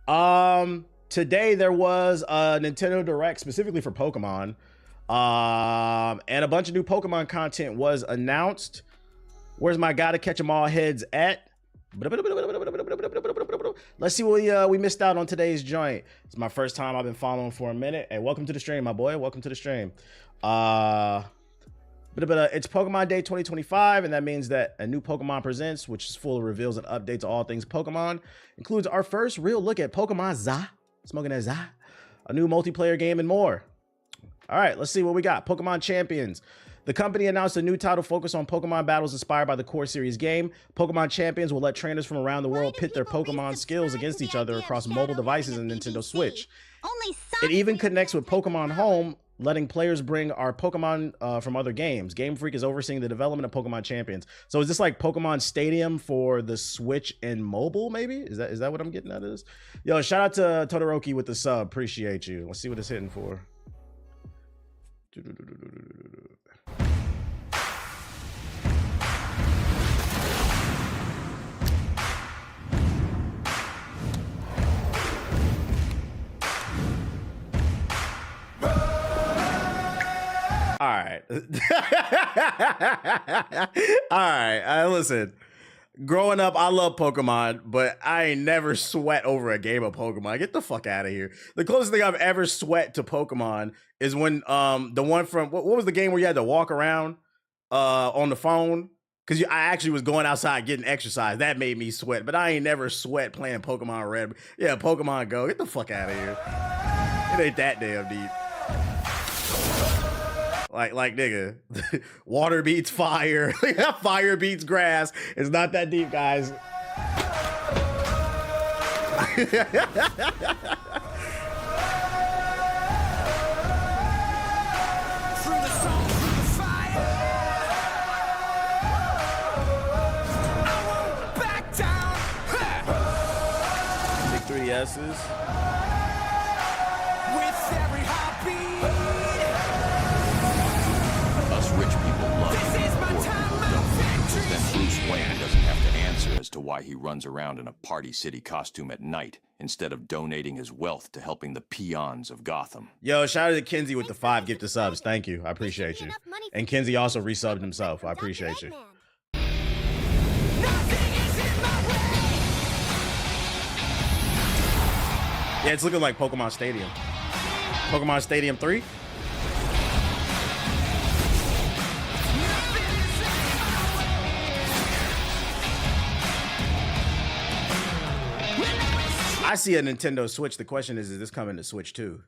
Today there was a Nintendo Direct specifically for Pokemon. And a bunch of new Pokemon content was announced. Where's my gotta catch 'em all heads at? Let's see what we missed out on today's joint. It's my first time. I've been following for a minute. Hey, welcome to the stream, my boy. Welcome to the stream. It's Pokemon Day 2025, and that means that a new Pokemon Presents, which is full of reveals and updates of all things Pokemon, includes our first real look at Pokemon Za, smoking that Za, a new multiplayer game, and more. All right, let's see what we got. Pokemon Champions. The company announced a new title focused on Pokemon battles inspired by the core series game. Pokemon Champions will let trainers from around the world pit their Pokemon skills against each other across mobile devices and Nintendo Switch. It even connects with Pokemon Home, letting players bring our Pokemon from other games. Game Freak is overseeing the development of Pokemon Champions. So is this like Pokemon Stadium for the Switch and mobile, maybe? Is that what I'm getting out of this? Yo, shout out to Todoroki with the sub. Appreciate you. Let's see what it's hitting for. All right. All right. Listen, growing up, I love Pokemon, but I ain't never sweat over a game of Pokemon. Get the fuck out of here. The closest thing I've ever sweat to Pokemon is when the one from what was the game where you had to walk around on the phone? Because I actually was going outside getting exercise. That made me sweat, but I ain't never sweat playing Pokemon Red. Yeah, Pokemon Go. Get the fuck out of here. It ain't that damn deep. Like nigga, water beats fire, fire beats grass. It's not that deep, guys. Big 3DS's. With every heartbeat. Rich people love it. Poor people don't. Because then Bruce Wayne doesn't have to answer as to why he runs around in a Party City costume at night instead of donating his wealth to helping the peons of Gotham. Yo, shout out to Kenzie with the 5 gifted subs. Thank you. I appreciate you. And Kenzie also resubbed himself. I appreciate you. Yeah, it's looking like Pokemon Stadium. Pokemon Stadium 3? I see a Nintendo Switch. The question is this coming to Switch 2?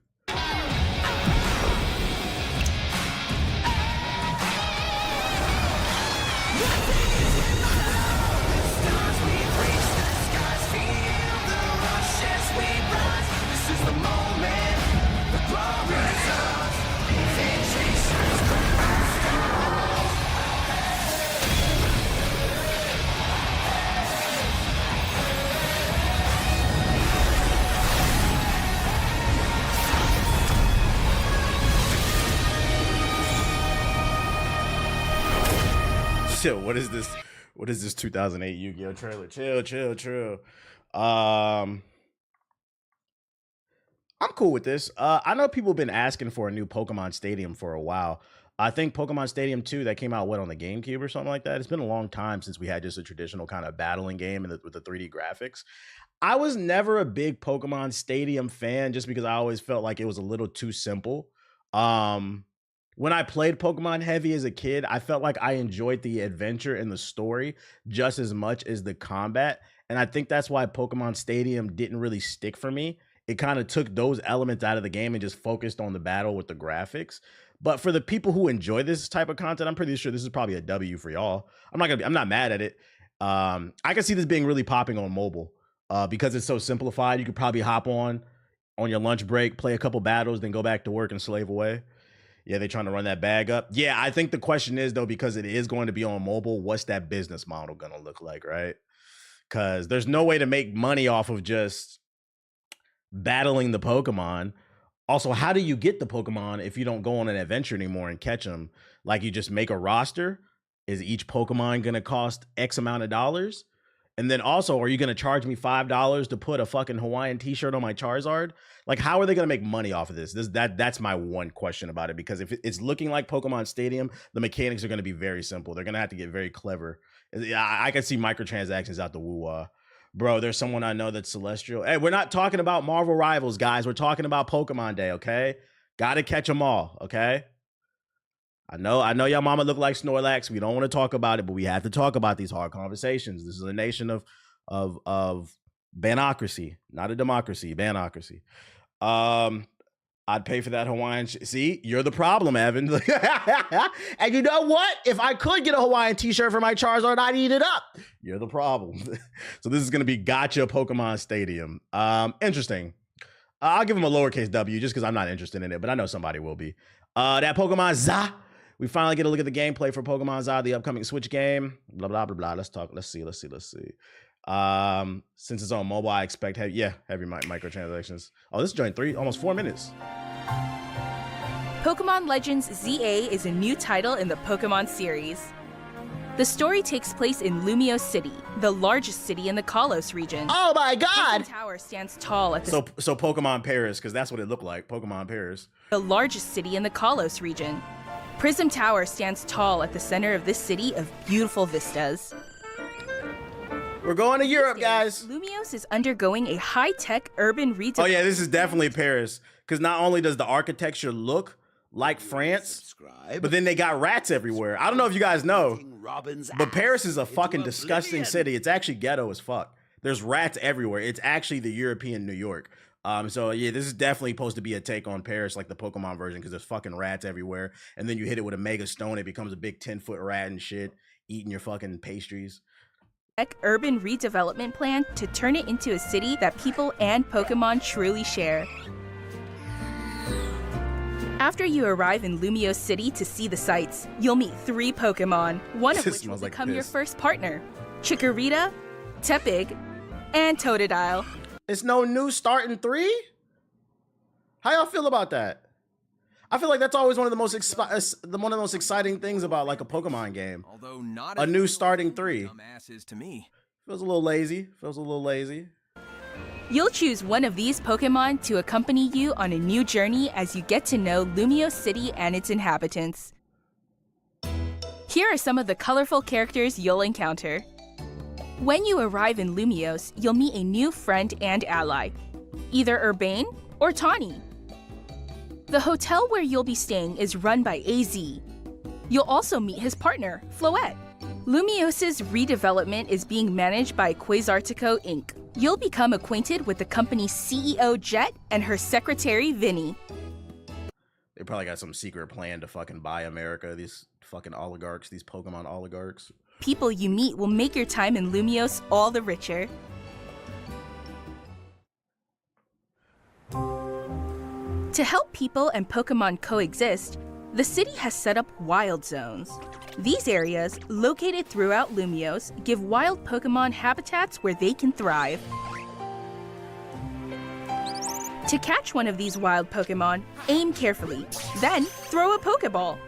Yo, what is this? What is this 2008 Yu-Gi-Oh trailer? Chill. I'm cool with this. I know people have been asking for a new Pokemon Stadium for a while. I think Pokemon Stadium 2 that came out on the GameCube or something like that. It's been a long time since we had just a traditional kind of battling game with the 3D graphics. I was never a big Pokemon Stadium fan just because I always felt like it was a little too simple. When I played Pokemon Heavy as a kid, I felt like I enjoyed the adventure and the story just as much as the combat. And I think that's why Pokemon Stadium didn't really stick for me. It kind of took those elements out of the game and just focused on the battle with the graphics. But for the people who enjoy this type of content, I'm pretty sure this is probably a W for y'all. I'm not mad at it. I can see this being really popping on mobile because it's so simplified. You could probably hop on your lunch break, play a couple battles, then go back to work and slave away. Yeah, they trying to run that bag up. Yeah, I think the question is, though, because it is going to be on mobile, what's that business model going to look like, right? Because there's no way to make money off of just battling the Pokemon. Also, how do you get the Pokemon if you don't go on an adventure anymore and catch them? Like, you just make a roster? Is each Pokemon going to cost X amount of dollars? And then also, are you going to charge me $5 to put a fucking Hawaiian t-shirt on my Charizard? Like, how are they going to make money off of this? That's my one question about it, because if it's looking like Pokemon Stadium, the mechanics are going to be very simple. They're going to have to get very clever. I can see microtransactions out the woo-wah. Bro, there's someone I know that's Celestial. Hey, we're not talking about Marvel Rivals, guys. We're talking about Pokemon Day, okay? Gotta catch them all, okay? I know y'all mama look like Snorlax. We don't want to talk about it, but we have to talk about these hard conversations. This is a nation of banocracy, not a democracy, banocracy. I'd pay for that Hawaiian. See, you're the problem, Evan. And you know what? If I could get a Hawaiian t-shirt for my Charizard, I'd eat it up. You're the problem. So this is going to be Gotcha Pokemon Stadium. Interesting. I'll give him a lowercase W just because I'm not interested in it, but I know somebody will be. That Pokemon Za. We finally get a look at the gameplay for Pokemon Za, the upcoming Switch game. Blah, blah, blah, blah. Let's talk. Let's see. Since it's on mobile, I expect heavy microtransactions. Oh, this joint almost 4 minutes. Pokemon Legends ZA is a new title in the Pokemon series. The story takes place in Lumiose City, the largest city in the Kalos region. Oh my God! Prism Tower stands tall at the so Pokemon Paris, because that's what it looked like. Pokemon Paris. The largest city in the Kalos region. Prism Tower stands tall at the center of this city of beautiful vistas. We're going to Europe, guys. Lumiose is undergoing a high-tech urban redevelopment. Oh yeah, this is definitely Paris, because not only does the architecture look like France, but then they got rats everywhere. I don't know if you guys know, but Paris is a fucking disgusting city. It's actually ghetto as fuck. There's rats everywhere. It's actually the European New York. So yeah, this is definitely supposed to be a take on Paris, like the Pokemon version, because there's fucking rats everywhere. And then you hit it with a Mega Stone, it becomes a big 10-foot rat and shit, eating your fucking pastries. Urban redevelopment plan to turn it into a city that people and Pokemon truly share. After you arrive in Lumiose City to see the sights, you'll meet 3 Pokemon, one of which will become your first partner. Chikorita, Tepig, and Totodile. It's no new starting 3? How y'all feel about that? I feel like that's always one of the most exciting things about like a Pokemon game. Although not a new starting 3. Dumbasses to me. Feels a little lazy. You'll choose one of these Pokemon to accompany you on a new journey as you get to know Lumiose City and its inhabitants. Here are some of the colorful characters you'll encounter. When you arrive in Lumiose, you'll meet a new friend and ally, either Urbane or Tawny. The hotel where you'll be staying is run by AZ. You'll also meet his partner, Floette. Lumiose's redevelopment is being managed by Quasartico Inc. You'll become acquainted with the company's CEO, Jet, and her secretary, Vinny. They probably got some secret plan to fucking buy America, these fucking oligarchs, these Pokemon oligarchs. People you meet will make your time in Lumiose all the richer. To help people and Pokemon coexist, the city has set up wild zones. These areas, located throughout Lumiose, give wild Pokemon habitats where they can thrive. To catch one of these wild Pokemon, aim carefully, then throw a Pokeball.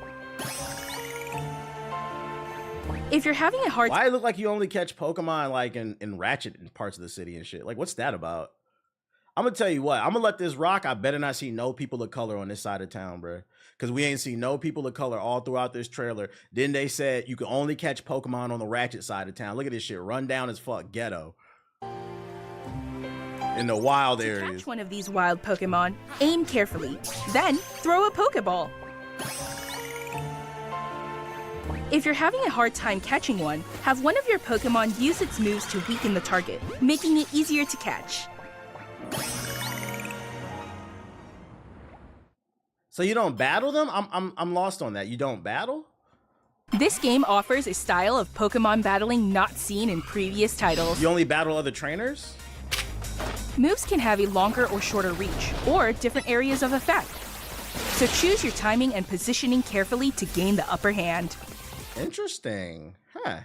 If you're having a hard time... Why it look like you only catch Pokemon like in Ratchet in parts of the city and shit? Like, what's that about? I'm gonna tell you what, I'm gonna let this rock. I better not see no people of color on this side of town, bro. Because we ain't seen no people of color all throughout this trailer. Then they said you can only catch Pokemon on the Ratchet side of town. Look at this shit, run down as fuck, ghetto. In the wild areas. To catch one of these wild Pokemon, aim carefully, then throw a Pokeball. If you're having a hard time catching one, have one of your Pokemon use its moves to weaken the target, making it easier to catch. So you don't battle them? I'm lost on that. You don't battle? This game offers a style of Pokemon battling not seen in previous titles. You only battle other trainers? Moves can have a longer or shorter reach, or different areas of effect. So choose your timing and positioning carefully to gain the upper hand. Interesting. Huh.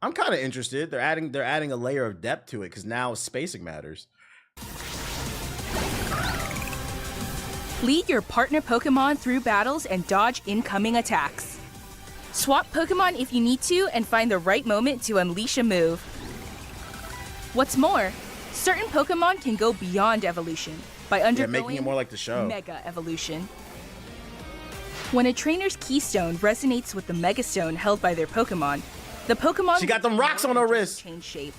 I'm kind of interested. They're adding a layer of depth to it because now spacing matters. Lead your partner Pokemon through battles and dodge incoming attacks. Swap Pokemon if you need to and find the right moment to unleash a move. What's more, certain Pokemon can go beyond evolution by undergoing making it more like the show. Mega Evolution. When a trainer's keystone resonates with the Mega Stone held by their Pokemon, the Pokemon She got them rocks on her wrist. change shape.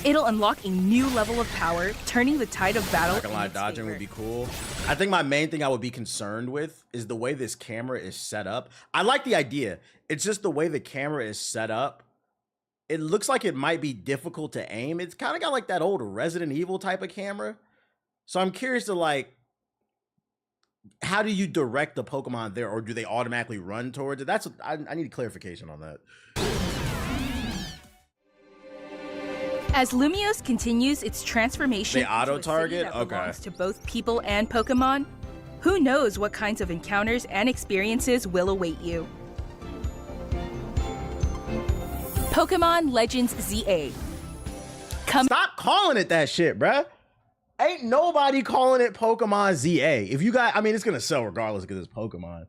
It'll unlock a new level of power, turning the tide of battle. Not gonna lie, in its dodging favor. would be cool. I think my main thing I would be concerned with is the way this camera is set up. I like the idea. It's just the way the camera is set up. It looks like it might be difficult to aim. It's kind of got like that old Resident Evil type of camera. So I'm curious to like, how do you direct the Pokemon there, or do they automatically run towards it? That's what, I need clarification on that. As Lumiose continues its transformation They into a city auto-target? that Okay. belongs to both people and Pokemon, who knows what kinds of encounters and experiences will await you. Pokemon Legends ZA. Stop calling it that shit, bruh. Ain't nobody calling it Pokemon ZA. If you got, I mean, it's gonna sell regardless because it's Pokemon.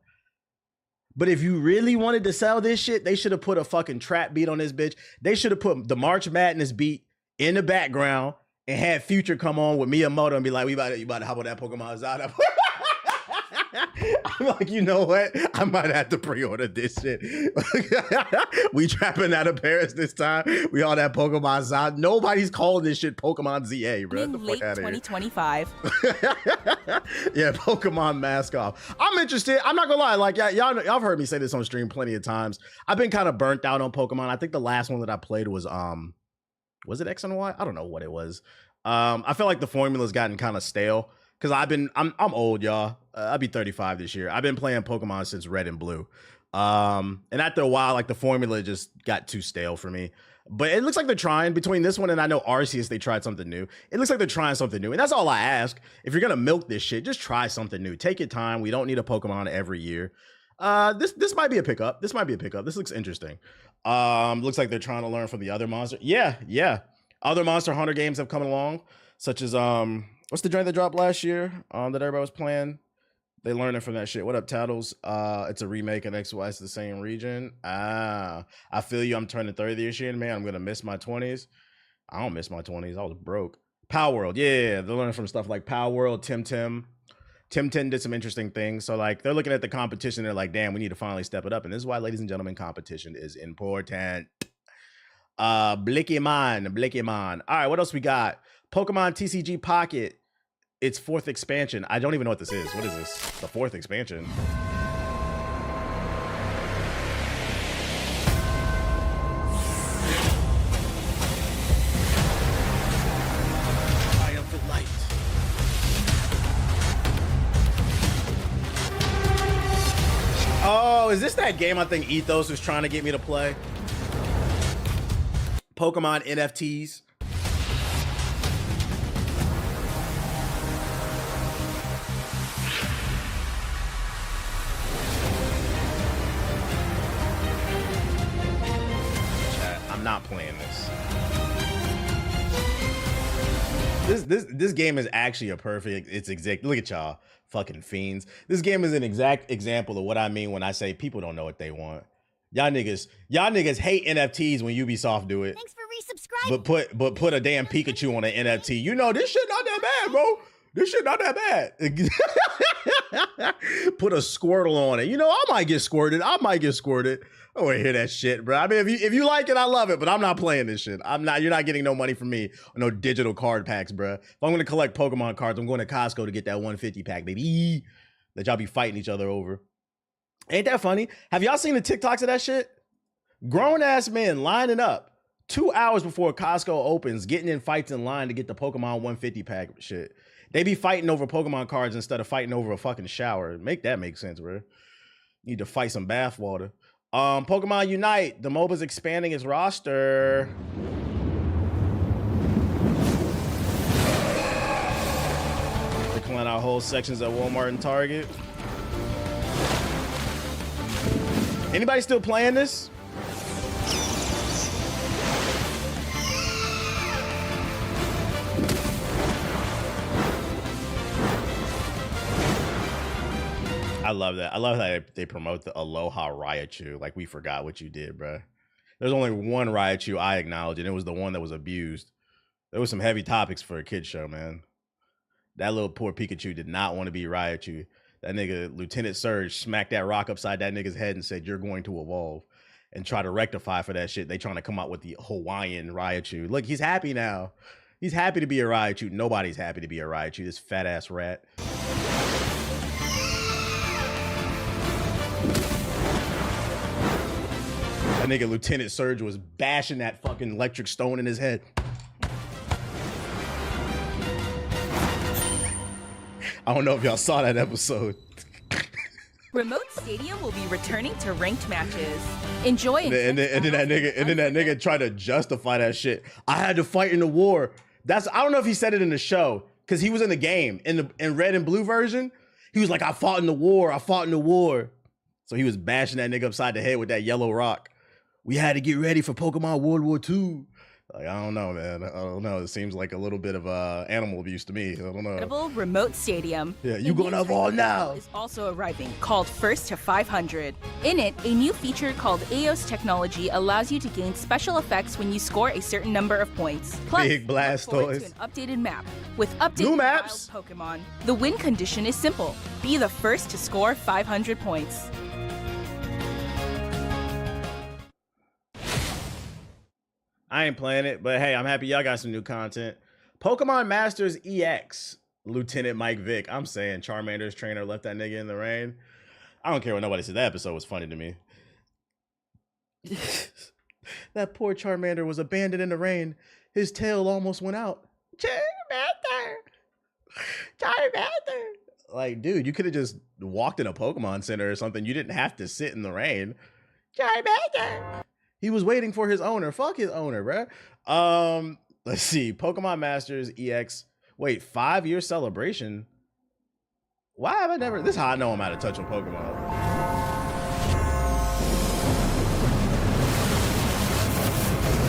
But if you really wanted to sell this shit, they should have put a fucking trap beat on this bitch. They should have put the March Madness beat in the background and had Future come on with Miyamoto and be like, you about to hop on that Pokemon ZA. I'm like, you know what? I might have to pre-order this shit. We trapping out of Paris this time. We all that Pokemon ZA. Nobody's calling this shit Pokemon ZA, bro. In Get the late fuck out of here. 2025. Yeah, Pokemon mask off. I'm interested. I'm not gonna lie. Like y'all have heard me say this on stream plenty of times. I've been kind of burnt out on Pokemon. I think the last one that I played was it X and Y? I don't know what it was. I feel like the formula's gotten kind of stale. Cause I'm old, y'all. I'll be 35 this year. I've been playing Pokemon since Red and Blue. And after a while, like the formula just got too stale for me. But it looks like they're trying between this one and I know Arceus, they tried something new. It looks like they're trying something new. And that's all I ask. If you're gonna milk this shit, just try something new. Take your time. We don't need a Pokemon every year. This might be a pickup. This might be a pickup. This looks interesting. Looks like they're trying to learn from the other monster. Yeah. Other Monster Hunter games have come along, such as what's the joint that dropped last year that everybody was playing? They learning from that shit. What up, Tattles? It's a remake of XY. It's the same region. I feel you. I'm turning 30 this year, man. I'm gonna miss my 20s. I don't miss my 20s. I was broke. Power World, yeah. They're learning from stuff like Power World, Tim 10 did some interesting things. So like they're looking at the competition. They're like, damn, we need to finally step it up. And this is why, ladies and gentlemen, competition is important. Blickymon. All right, what else we got? Pokemon TCG Pocket. Its fourth expansion. I don't even know what this is. What is this? The fourth expansion. Eye of the light. Oh, is this that game I think Ethos was trying to get me to play? Pokemon NFTs. I'm not playing this. This game is actually a perfect. It's exact. Look at y'all, fucking fiends. This game is an exact example of what I mean when I say people don't know what they want. Y'all niggas hate NFTs when Ubisoft do it. Thanks for resubscribing. But put a damn Pikachu on an NFT. You know this shit not that bad, bro. This shit not that bad. Put a Squirtle on it. You know I might get squirted. I want to hear that shit, bro. I mean, if you like it, I love it, but I'm not playing this shit. You're not getting no money from me on no digital card packs, bro. If I'm gonna collect Pokemon cards, I'm going to Costco to get that 150 pack, baby. That y'all be fighting each other over. Ain't that funny? Have y'all seen the TikToks of that shit? Grown ass men lining up 2 hours before Costco opens, getting in fights in line to get the Pokemon 150 pack shit. They be fighting over Pokemon cards instead of fighting over a fucking shower. Make that make sense, bro. Need to fight some bath water. Pokemon Unite, the MOBA's expanding its roster. They're clearing out whole sections at Walmart and Target. Anybody still playing this? I love that. I love how they promote the Aloha Raichu. Like we forgot what you did, bro. There's only one Raichu I acknowledge, and it was the one that was abused. There was some heavy topics for a kid show, man. That little poor Pikachu did not want to be Raichu. That nigga, Lieutenant Surge, smacked that rock upside that nigga's head and said, "You're going to evolve," and try to rectify for that shit. They trying to come out with the Hawaiian Raichu. Look, he's happy now. He's happy to be a Raichu. Nobody's happy to be a Raichu. This fat ass rat. That nigga Lieutenant Surge was bashing that fucking electric stone in his head. I don't know if y'all saw that episode. Remote Stadium will be returning to ranked matches. Enjoy and then that nigga tried to justify that shit. I had to fight in the war. I don't know if he said it in the show, because he was in the game in red and blue version. He was like, I fought in the war. So he was bashing that nigga upside the head with that yellow rock. We had to get ready for Pokemon World War II. Like, I don't know, man. I don't know. It seems like a little bit of animal abuse to me. I don't know. Incredible Remote Stadium. Yeah, you gonna evolve now. Is also arriving, called First to 500. In it, a new feature called Aeos technology allows you to gain special effects when you score a certain number of points. Plus, Big Blastoise. look forward to an updated map with updated New maps. wild Pokemon. The win condition is simple: be the first to score 500 points. I ain't playing it, but hey, I'm happy y'all got some new content. Pokemon Masters EX, Lieutenant Mike Vick. I'm saying Charmander's trainer left that nigga in the rain. I don't care what nobody said. That episode was funny to me. That poor Charmander was abandoned in the rain. His tail almost went out. Charmander. Like, dude, you could have just walked in a Pokemon Center or something. You didn't have to sit in the rain. Charmander. He was waiting for his owner. Fuck his owner, bruh. Let's see. Pokemon Masters EX. Wait, 5-year celebration? Why have I never... This is how I know I'm out of touch with Pokemon.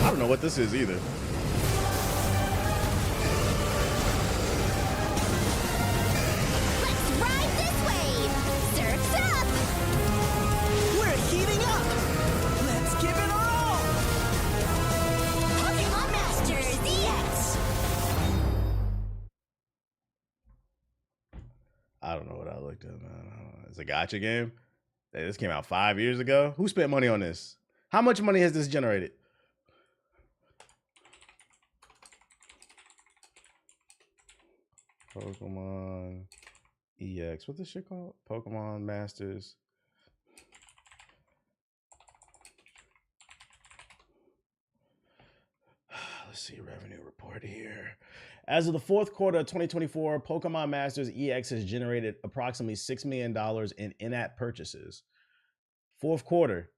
I don't know what this is either. Let's ride this wave! Surf's up! We're heating up. Let's give it our all. Pokemon Masters EX! I don't know what I looked at, man. It's a gacha game. Hey, this came out 5 years ago. Who spent money on this? How much money has this generated? Pokemon EX. What's this shit called? Pokemon Masters. Let's see, revenue report here. As of the fourth quarter of 2024, Pokemon Masters EX has generated approximately $6 million in in-app purchases. Fourth quarter.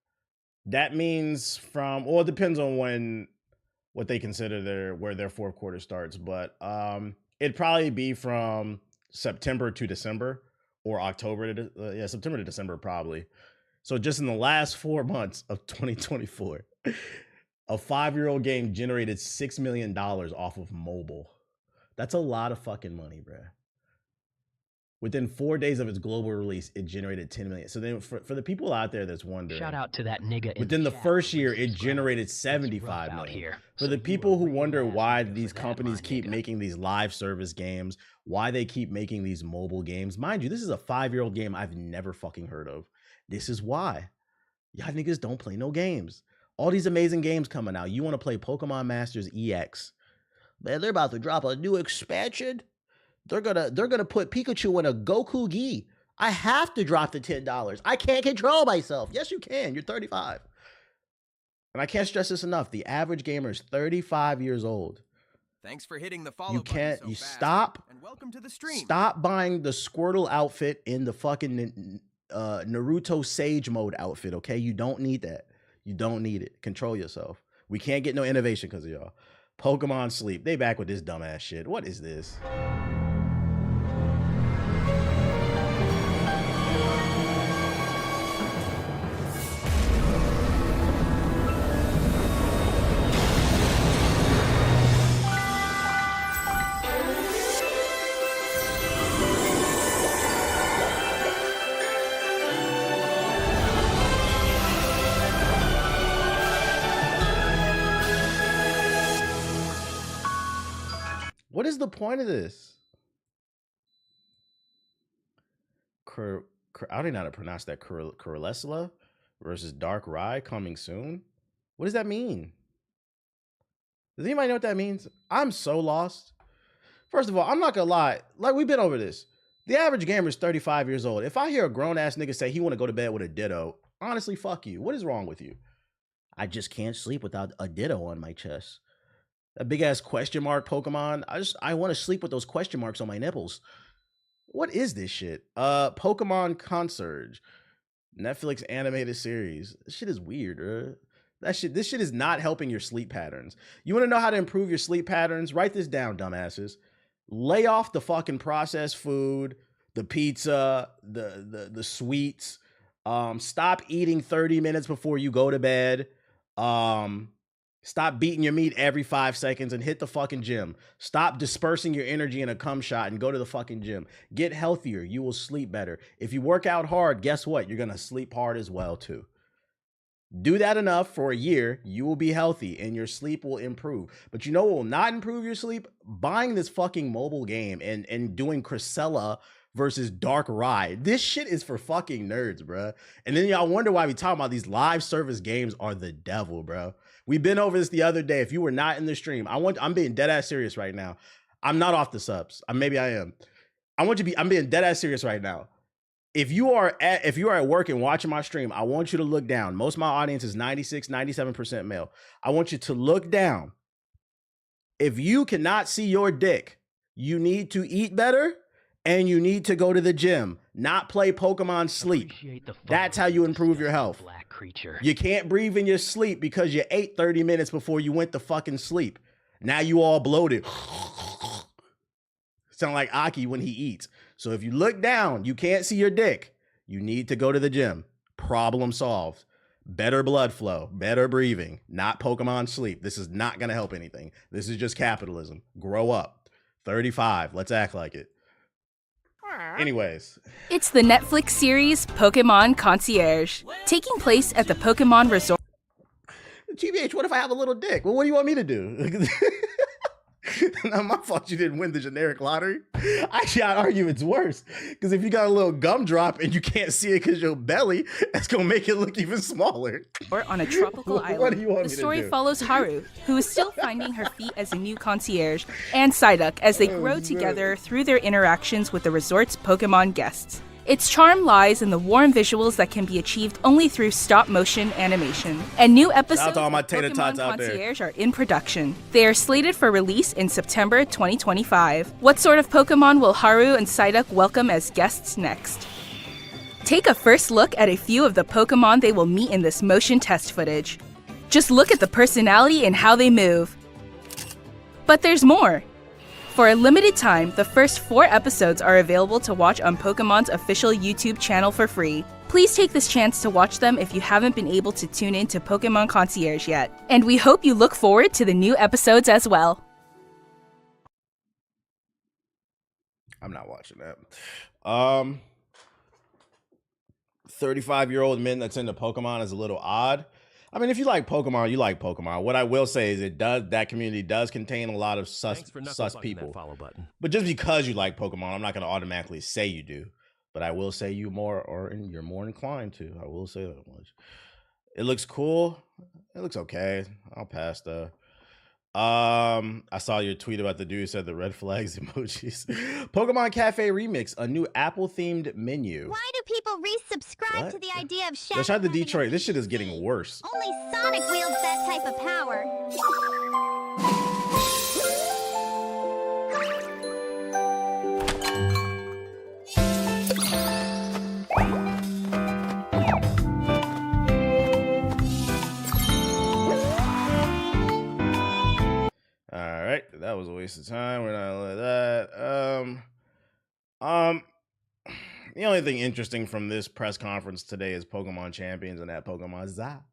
That means from, well, it depends on what they consider where their fourth quarter starts, but it'd probably be from September to December or October to September to December probably. So just in the last 4 months of 2024, a 5-year-old game generated $6 million off of mobile. That's a lot of fucking money, bruh. Within 4 days of its global release, it generated 10 million. So then for the people out there that's wondering, shout out to that nigga. Within the first year, it generated 75 million. Here. For the people who wonder why these companies keep making these live service games, why they keep making these mobile games, mind you, this is a 5-year-old game I've never fucking heard of. This is why. Y'all niggas don't play no games. All these amazing games coming out. You want to play Pokemon Masters EX. Man, they're about to drop a new expansion. They're gonna put Pikachu in a Goku gi. I have to drop the $10. I can't control myself. Yes, you can. You're 35. And I can't stress this enough. The average gamer is 35 years old. Thanks for hitting the follow You can't. button so You fast. stop. And welcome to the stream. Stop buying the Squirtle outfit in the fucking Naruto Sage Mode outfit. Okay, you don't need that. You don't need it. Control yourself. We can't get no innovation because of y'all. Pokemon Sleep. They back with this dumbass shit. What is this? is the point of this? I don't even know how to pronounce that. Corelesla versus Darkrai coming soon. What does that mean? Does anybody know what that means? I'm so lost. First of all, I'm not gonna lie. Like, we've been over this. The average gamer is 35 years old. If I hear a grown ass nigga say he want to go to bed with a Ditto, honestly, fuck you. What is wrong with you? I just can't sleep without a Ditto on my chest. That big ass question mark Pokemon. I want to sleep with those question marks on my nipples. What is this shit? Pokemon Concierge, Netflix animated series. This shit is weird. This shit is not helping your sleep patterns. You want to know how to improve your sleep patterns? Write this down, dumbasses. Lay off the fucking processed food, the pizza, the sweets. Stop eating 30 minutes before you go to bed. Stop beating your meat every 5 seconds and hit the fucking gym. Stop dispersing your energy in a cum shot and go to the fucking gym. Get healthier. You will sleep better. If you work out hard, guess what? You're going to sleep hard as well too. Do that enough for a year, you will be healthy and your sleep will improve. But you know what will not improve your sleep? Buying this fucking mobile game and doing Cresselia versus Darkrai. This shit is for fucking nerds, bro. And then y'all wonder why we talking about these live service games are the devil, bro. We've been over this the other day. If you were not in the stream, I'm being dead ass serious right now. I'm not off the subs. Maybe I am. I'm being dead ass serious right now. If you are at work and watching my stream, I want you to look down. Most of my audience is 96, 97% male. I want you to look down. If you cannot see your dick, you need to eat better and you need to go to the gym, not play Pokemon Sleep. That's how you improve your health. Black creature. You can't breathe in your sleep because you ate 30 minutes before you went to fucking sleep. Now you all bloated. Sound like Aki when he eats. So if you look down, you can't see your dick. You need to go to the gym. Problem solved. Better blood flow, better breathing, not Pokemon Sleep. This is not going to help anything. This is just capitalism. Grow up. 35. Let's act like it. Anyways. It's the Netflix series Pokemon Concierge, taking place at the Pokemon Resort. GBH, what if I have a little dick? Well, what do you want me to do? Not my fault you didn't win the generic lottery. Actually, I'd argue it's worse. Because if you got a little gumdrop and you can't see it because your belly, that's going to make it look even smaller. Or on a tropical What island. do you want The me to story do? follows Haru, who is still finding her feet as a new concierge, and Psyduck as they grow together through their interactions with the resort's Pokemon guests. Its charm lies in the warm visuals that can be achieved only through stop-motion animation. And new episodes to all my of tater Pokemon tots out there. Concierge are in production. They are slated for release in September 2025. What sort of Pokemon will Haru and Psyduck welcome as guests next? Take a first look at a few of the Pokemon they will meet in this motion test footage. Just look at the personality and how they move. But there's more. For a limited time, the first 4 episodes are available to watch on Pokemon's official YouTube channel for free. Please take this chance to watch them if you haven't been able to tune in to Pokemon Concierge yet. And we hope you look forward to the new episodes as well. I'm not watching that. 35-year-old men that's into Pokemon is a little odd. I mean, if you like Pokemon, you like Pokemon. What I will say is that community does contain a lot of sus people. Follow button. But just because you like Pokemon, I'm not going to automatically say you do. But I will say you're more inclined to. I will say that much. It looks cool. It looks okay. I'll pass though. I saw your tweet about the dude who said the red flags emojis. Pokemon Cafe Remix, a new Apple-themed menu. Why do people resubscribe What? to the idea of Shadow? Let's try the having a Detroit. This shit is PC? getting worse. Only Sonic wields that type of power. All right, that was a waste of time. We're not like that. The only thing interesting from this press conference today is Pokemon Champions and that Pokemon Za.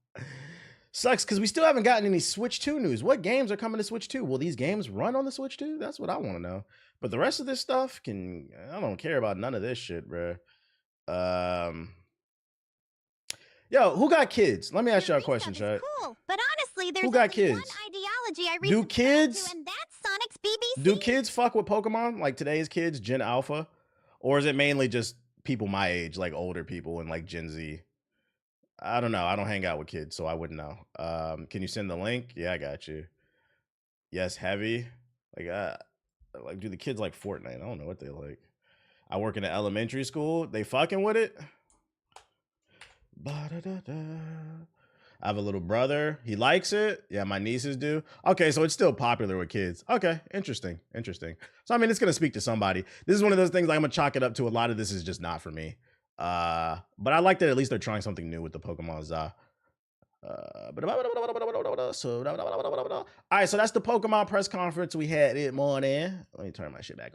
Sucks because we still haven't gotten any Switch 2 news. What games are coming to Switch 2? Will these games run on the Switch 2? That's what I want to know. But the rest of this stuff I don't care about none of this shit, bro. Yo, who got kids? Let me ask y'all a question, Research chat. is cool, but honestly, there's Who got only one kids? technology I Do resubscribe kids- to, and that's Sonic's BBC. Do kids fuck with Pokemon? Like today's kids, Gen Alpha? Or is it mainly just people my age, like older people and like Gen Z? I don't know. I don't hang out with kids, so I wouldn't know. Can you send the link? Yeah, I got you. Yes, heavy. Like do the kids like Fortnite? I don't know what they like. I work in an elementary school. They fucking with it. Ba-da-da-da. I have a little brother. He likes it. Yeah, my nieces do. Okay, so it's still popular with kids. Okay, interesting. So I mean, it's gonna speak to somebody. This is one of those things like I'm gonna chalk it up to. A lot of this is just not for me. But I like that at least they're trying something new with the Pokemon Za. All right, so that's the Pokemon press conference we had this morning. Let me turn my shit back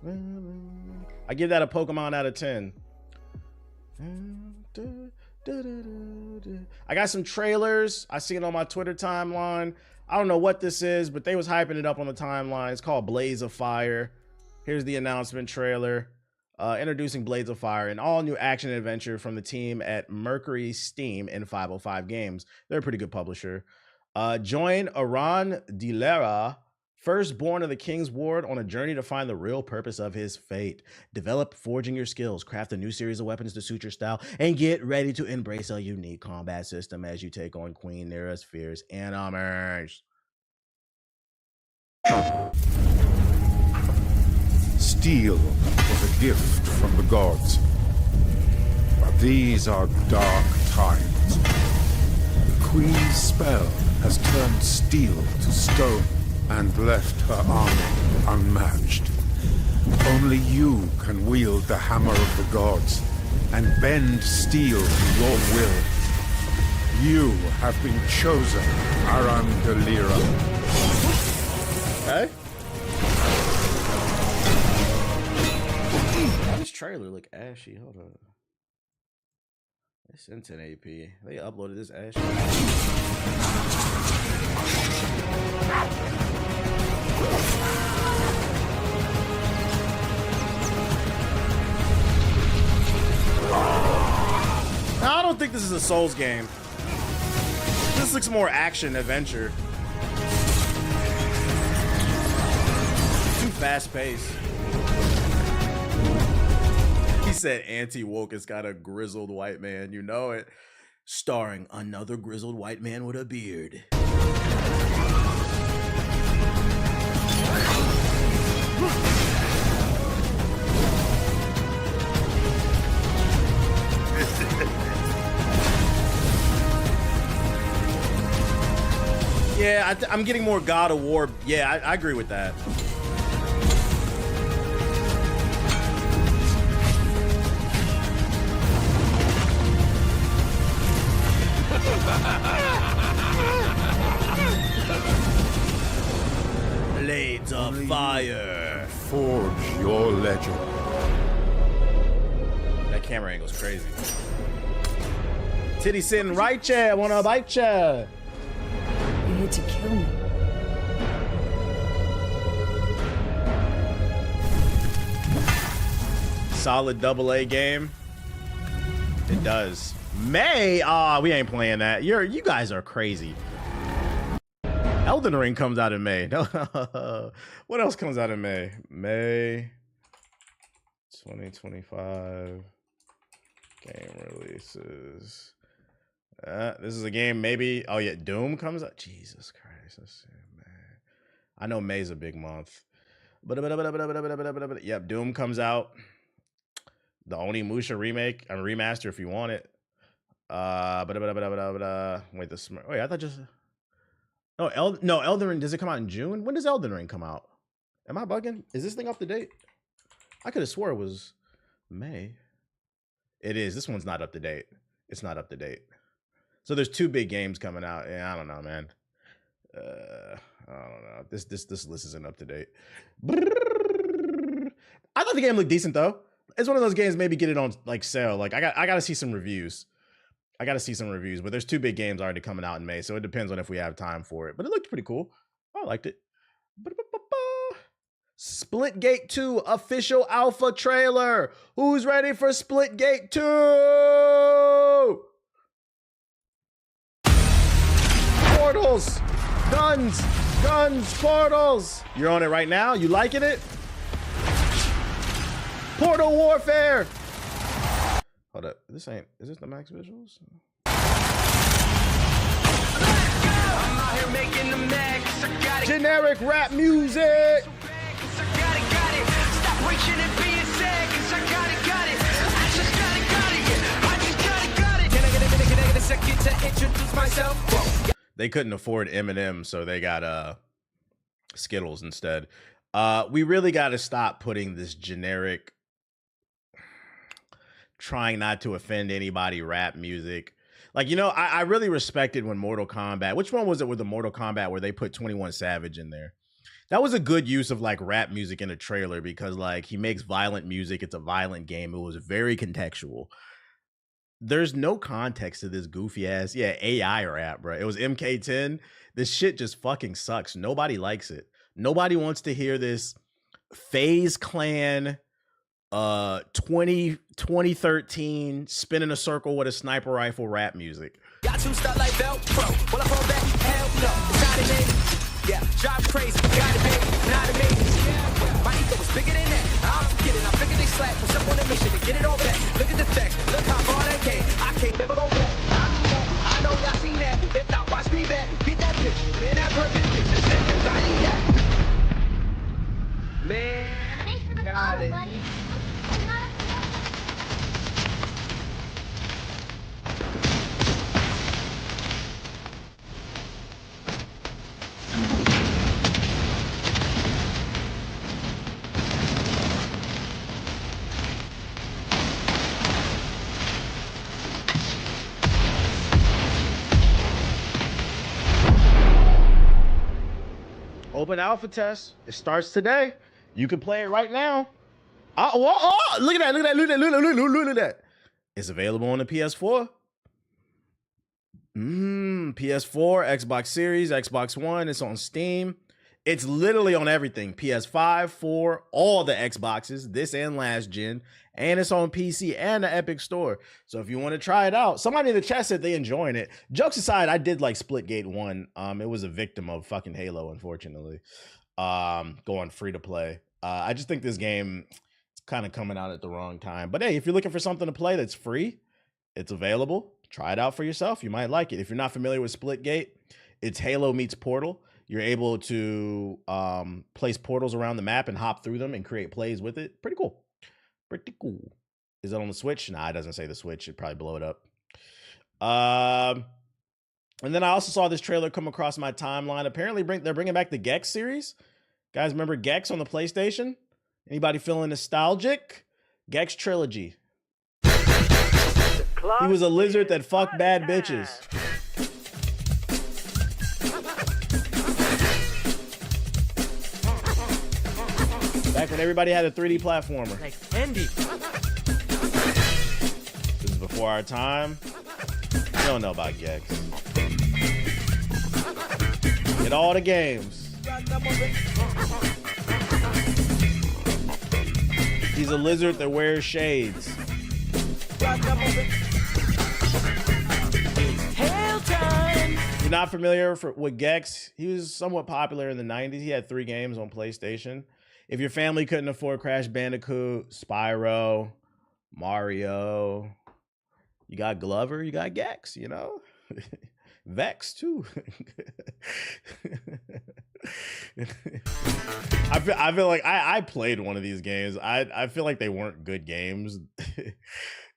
on. I give that a Pokemon out of 10. I got some trailers. I see it on my Twitter timeline. I don't know what this is, but they was hyping it up on the timeline. It's called Blaze of Fire. Here's the announcement trailer. Introducing Blades of Fire, an all-new action adventure from the team at Mercury Steam and 505 Games. They're a pretty good publisher. Join Aran Dilera, firstborn of the King's Ward, on a journey to find the real purpose of his fate. Develop forging your skills, craft a new series of weapons to suit your style, and get ready to embrace a unique combat system as you take on Queen Nera's fierce enemies. Steel was a gift from the gods. But these are dark times. The Queen's spell has turned steel to stone and left her army unmatched. Only you can wield the hammer of the gods and bend steel to your will. You have been chosen, Aran Dilera. Okay. This trailer look ashy. Hold on. It's in 1080p. They uploaded this ashy. No, I don't think this is a Souls game. This looks more action adventure. Too fast paced. He said anti-woke has got a grizzled white man, you know it. Starring another grizzled white man with a beard. Yeah, I'm getting more God of War. Yeah, I agree with that. Blades of Fire. Forge your legend. That camera angle's crazy. Titty sitting right chair, wanna bite chair. You're here to kill me. Solid AA game. It does. May? We ain't playing that. You guys are crazy. Elden Ring comes out in May. What else comes out in May? May 2025 game releases. This is a game maybe. Oh yeah, Doom comes out. Jesus Christ. Let's see, man. I know May's a big month. Yep, Doom comes out. The Onimusha remake and remaster if you want it. Wait, wait, I thought just no, Elden Ring, does it come out in June? When does Elden Ring come out? Am I bugging? Is this thing up to date? I could have swore it was May. It is. This one's not up to date. It's not up to date. So there's two big games coming out. Yeah, I don't know, man. I don't know. This list isn't up to date. I thought the game looked decent though. It's one of those games, maybe get it on like sale. Like I gotta see some reviews. But there's two big games already coming out in May, so it depends on if we have time for it. But it looked pretty cool. I liked it. Splitgate 2 official alpha trailer. Who's ready for Splitgate 2? Portals! Guns! Guns! Portals! You're on it right now? You liking it? Portal Warfare! Hold up. Is this the max visuals? Generic rap music! They couldn't afford M&M, so they got Skittles instead. We really got to stop putting this generic, trying not to offend anybody rap music. Like, you know, I really respected when Mortal Kombat, which one was it with the Mortal Kombat where they put 21 Savage in there? That was a good use of like rap music in a trailer because like he makes violent music. It's a violent game. It was very contextual. There's no context to this goofy ass, AI rap, bro. It was MK10. This shit just fucking sucks. Nobody likes it. Nobody wants to hear this FaZe Clan 2013 spin in a circle with a sniper rifle rap music. Got to start like Velcro. Well, I fall back, hell no. It's not an aim. Yeah, drive crazy. Got it, baby. Not amazing. Yeah, my ego was bigger than that. I'm kidding. I figured they slack. Push up on a mission to get it all back. Look at the facts. Look how far they came. I can't never go back. I know y'all seen that. If not, watch me back. Get that picture. Man, that perfect picture. Seconds, I need that. Man, Thanks for the got call, it. buddy. Open alpha test. It starts today. You can play it right now. Look at that. Look at that. Look at that. Look at that. It's available on the PS4. PS4, Xbox Series, Xbox One. It's on Steam. It's literally on everything. PS5, 4, all the Xboxes, this and last gen. And it's on PC and the Epic Store. So if you want to try it out, somebody in the chat said they enjoying it. Jokes aside, I did like Splitgate 1. It was a victim of fucking Halo, unfortunately. Going free to play. I just think this game is kind of coming out at the wrong time. But hey, if you're looking for something to play that's free, it's available. Try it out for yourself. You might like it. If you're not familiar with Splitgate, it's Halo meets Portal. You're able to place portals around the map and hop through them and create plays with it. Pretty cool. Pretty cool. Is that on the Switch? Nah, it doesn't say the Switch. It'd probably blow it up. And then I also saw this trailer come across my timeline. Apparently, they're bringing back the Gex series. Guys, remember Gex on the PlayStation? Anybody feeling nostalgic? Gex Trilogy. He was a lizard that fucked bad bitches. Back when everybody had a 3D platformer. like Andy. This is before our time. You don't know about Gex. Get all the games. He's a lizard that wears shades. Hail time. If you're not familiar with Gex, he was somewhat popular in the 90s. He had 3 games on PlayStation. If your family couldn't afford Crash Bandicoot, Spyro, Mario, you got Glover, you got Gex, you know? Vex, too. I feel like I played one of these games. I feel like they weren't good games. It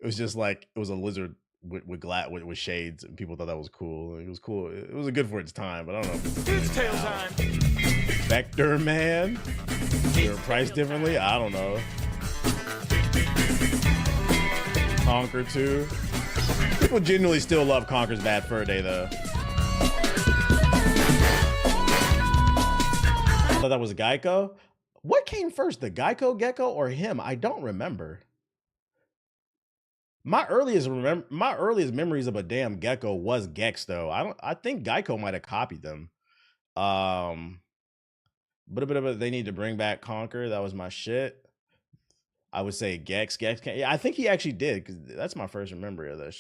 was just like, it was a lizard with shades, and people thought that was cool. It was cool. It was good for its time, but I don't know if It's tail time. Vector Man. They were priced differently. I don't know. Conquer 2. People genuinely still love Conker's Bad Fur Day, though. I thought that was Geico. What came first, the Geico Gecko or him? I don't remember. My earliest memories of a damn gecko was Gex, though. I think Geico might have copied them. But they need to bring back Conquer. That was my shit. I would say Gex. Yeah, I think he actually did, because that's my first memory of that shit.